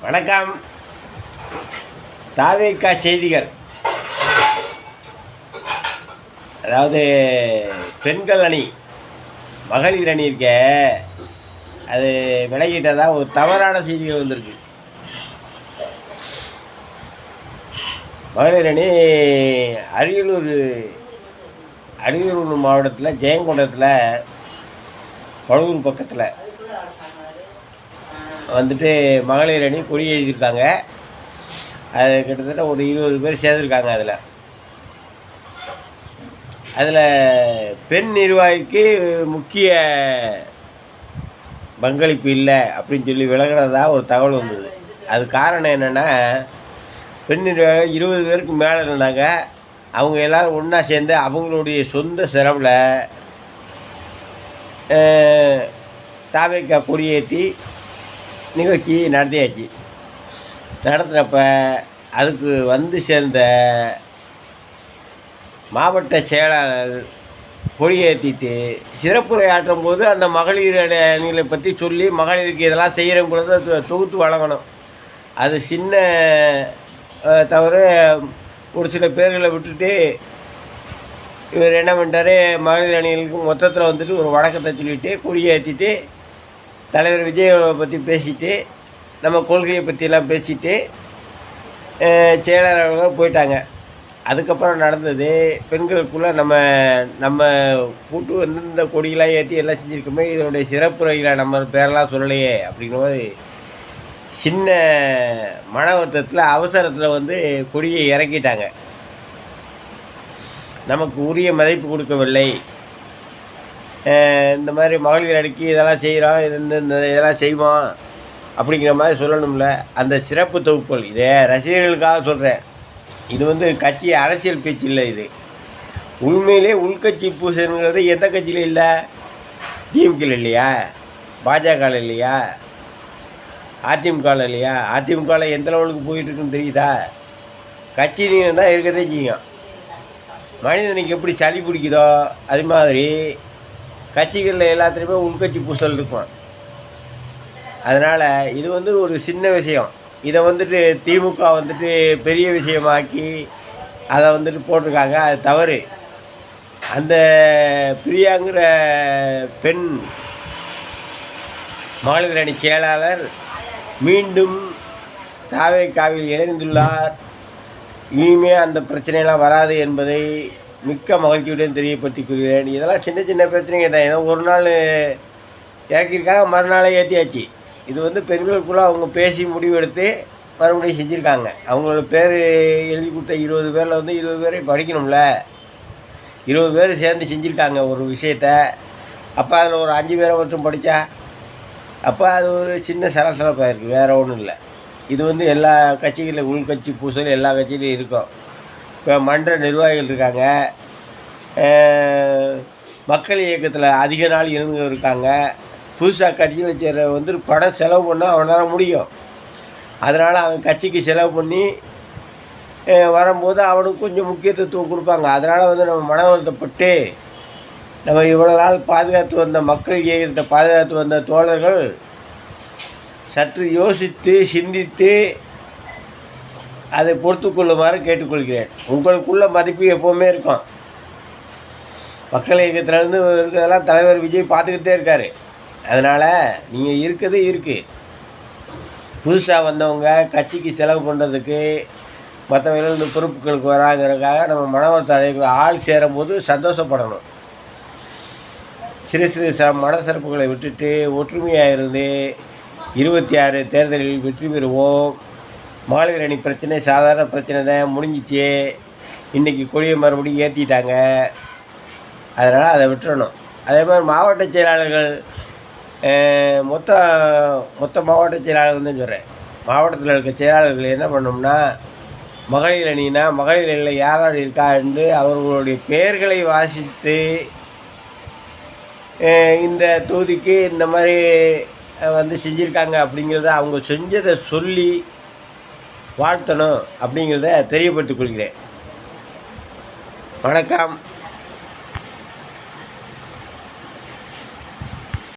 வணக்கம். தாவேக்கா செய்திகள். அதாவது பெண்கள் அணி, மகளிர் அணி இருக்க, அது விலகிட்டதான் ஒரு தவறான செய்திகள் வந்திருக்கு. மகளிர் அணி அரியலூர் மாவட்டத்தில் ஜெயங்கொண்டத்தில் பழுவூர் பக்கத்தில் வந்துட்டு மகளிர் அணி கொடி எழுதியிருக்காங்க. அது கிட்டத்தட்ட ஒரு 20 பேர் சேர்ந்துருக்காங்க. அதில் பெண் நிர்வாகிக்கு முக்கிய பங்களிப்பு இல்லை அப்படின்னு சொல்லி விலகிறதா ஒரு தகவல் வந்தது. அது காரணம் என்னென்னா, பெண் நிர்வாகி 20 பேருக்கு மேலே இருந்தாங்க. அவங்க எல்லோரும் ஒன்றா சேர்ந்து அவங்களுடைய சொந்த செலவில் தாவேக்கா கொடியேற்றி நிகழ்ச்சி நடத்தியாச்சு. நடத்துகிறப்ப அதுக்கு வந்து சேர்ந்த மாவட்ட செயலாளர் கொடியேற்றிட்டு சிறப்புரையாற்றும் போது அந்த மகளிர் அணிகளை பற்றி சொல்லி மகளிருக்கு இதெல்லாம் செய்கிறவங்கள தொகுத்து வழங்கணும். அது சின்ன தவிர ஒரு சில பேர்களை விட்டுட்டு இவர் என்ன பண்ணிட்டார், மகளிர் அணிகளுக்கு மொத்தத்தில் வந்துட்டு ஒரு வழக்கத்தை சொல்லிவிட்டு கொடியேற்றிட்டு தலைவர் விஜயை பற்றி பேசிட்டு நம்ம கொள்கையை பற்றியெல்லாம் பேசிட்டு செயலாளர்கள் போயிட்டாங்க. அதுக்கப்புறம் நடந்தது, பெண்களுக்குள்ளே நம்ம கூட்டு வந்து இந்த கொடியெல்லாம் ஏற்றி எல்லாம் செஞ்சுருக்கோமே, இதனுடைய சிறப்புரைகளை நம்ம பேரெல்லாம் சொல்லலையே அப்படிங்கிற போது சின்ன மன வருத்தத்தில் அவசரத்தில் வந்து கொடியை இறக்கிட்டாங்க. நமக்கு உரிய மதிப்பு கொடுக்கவில்லை, இந்த மாதிரி மகளிர் அணிக்கு இதெல்லாம் செய்கிறோம், இதெல்லாம் செய்வோம் அப்படிங்கிற மாதிரி சொல்லணும்ல. அந்த சிறப்பு தொகுப்புகள், இதே ரசிகர்களுக்காக சொல்கிறேன். இது வந்து கட்சி அரசியல் பேச்சு இல்லை. இது உண்மையிலே உள்கட்சி பூசணுங்கிறது எந்த கட்சியிலும் இல்லை. டிஎம்கேல இல்லையா, பாஜகவில் இல்லையா, அதிமுகவில் இல்லையா. அதிமுகவில் எந்த லெவலுக்கு போயிட்டுருக்குன்னு தெரியுதா? கட்சி நீங்கள் தான் இருக்கதே செய்யும். மனிதனுக்கு எப்படி சளி பிடிக்குதோ அது மாதிரி கட்சிகளில் எல்லாத்துலேயுமே உள்கட்சி பூசல் இருக்கும். அதனால் இது வந்து ஒரு சின்ன விஷயம். இதை வந்துட்டு திமுக வந்துட்டு பெரிய விஷயமாக்கி அதை வந்துட்டு போட்டிருக்காங்க. அது தவறு. அந்த பிரியாங்கிற பெண் மகளிர் அணி செயலாளர் மீண்டும் தாவேக்காவில் இணைந்துள்ளார். இனிமே அந்த பிரச்சனையெல்லாம் வராது என்பதை மிக்க மகிழ்ச்சியுடன் தெரியப்படுத்திக் கொள்கிறேன். இதெல்லாம் சின்ன சின்ன பிரச்சனைங்க தான். ஏதோ ஒரு நாள் இறக்கியிருக்காங்க, மறுநாளே ஏற்றியாச்சு. இது வந்து பெண்களுக்குள்ளே அவங்க பேசி முடிவெடுத்து மறுபடியும் செஞ்சுருக்காங்க. அவங்களோட பேர் எழுதி கொடுத்த 20 பேரில் வந்து 20 பேரை படிக்கணும்ல. 20 பேர் சேர்ந்து செஞ்சுருக்காங்க ஒரு விஷயத்த. அப்போ அதில் ஒரு 5 பேரை மட்டும் படித்தா அப்போ அது ஒரு சின்ன சலசலப்பாக இருக்குது, வேறு ஒன்றும் இல்லை. இது வந்து எல்லா கட்சிகளில் உள்கட்சி பூசல் எல்லா கட்சியிலையும் இருக்கும். இப்போ மன்ற நிர்வாகிகள் இருக்காங்க, மக்கள் இயக்கத்தில் அதிக நாள் இருந்து இருக்காங்க. புதுசாக கட்சியில் சேர வந்து பணம் செலவு பண்ணால் அவனால் முடியும். அதனால் அவன் கட்சிக்கு செலவு பண்ணி வரும்போது அவனுக்கு கொஞ்சம் முக்கியத்துவம் கொடுப்பாங்க. அதனால் வந்து நம்ம மன வருத்தப்பட்டு நம்ம இவ்வளோ நாள் பாதுகாத்து வந்த மக்கள் இயக்கத்தை பாதுகாத்து வந்த தோழர்கள் சற்று யோசித்து சிந்தித்து அதை பொறுத்து கொள்ளுமாறு கேட்டுக்கொள்கிறேன். உங்களுக்குள்ள மதிப்பு எப்போவுமே இருக்கும். மக்கள் இயக்கத்திலேருந்து இருக்கிறதெல்லாம் தலைவர் விஜய் பார்த்துக்கிட்டே இருக்கார். அதனால் நீங்கள் இருக்கிறது இருக்குது. புதுசாக வந்தவங்க கட்சிக்கு செலவு பண்ணுறதுக்கு மற்றவர்கள் இந்த பொறுப்புகளுக்கு வராங்கிறதுக்காக நம்ம மனவர்த்த அடைக்கிற ஆள் சேரும்போது சந்தோஷப்படணும். சிறு மனசிறப்புகளை விட்டுட்டு ஒற்றுமையாக இருந்து 26 தேர்தலில் வெற்றி பெறுவோம். மகளிர் அணி பிரச்சனை சாதாரண பிரச்சனை தான், முடிஞ்சிச்சு. இன்றைக்கி கொடியை மறுபடியும் ஏற்றிட்டாங்க. அதனால் அதை விட்டுறணும். அதே மாதிரி மாவட்ட செயலாளர்கள் மொத்த மாவட்ட செயலாளர்கள் தான் சொல்கிறேன். மாவட்டத்தில் இருக்க செயலாளர்கள் என்ன பண்ணோம்னா, மகளிர் அணினா மகளிர் அணியில் யார் யார் இருக்கா என்று அவர்களுடைய பெயர்களை வாசித்து இந்த தொகுதிக்கு இந்த மாதிரி வந்து செஞ்சுருக்காங்க அப்படிங்கிறத அவங்க செஞ்சதை சொல்லி வாழ்த்தணும் அப்படிங்கிறத தெரியப்படுத்திக் கொள்கிறேன். வணக்கம்.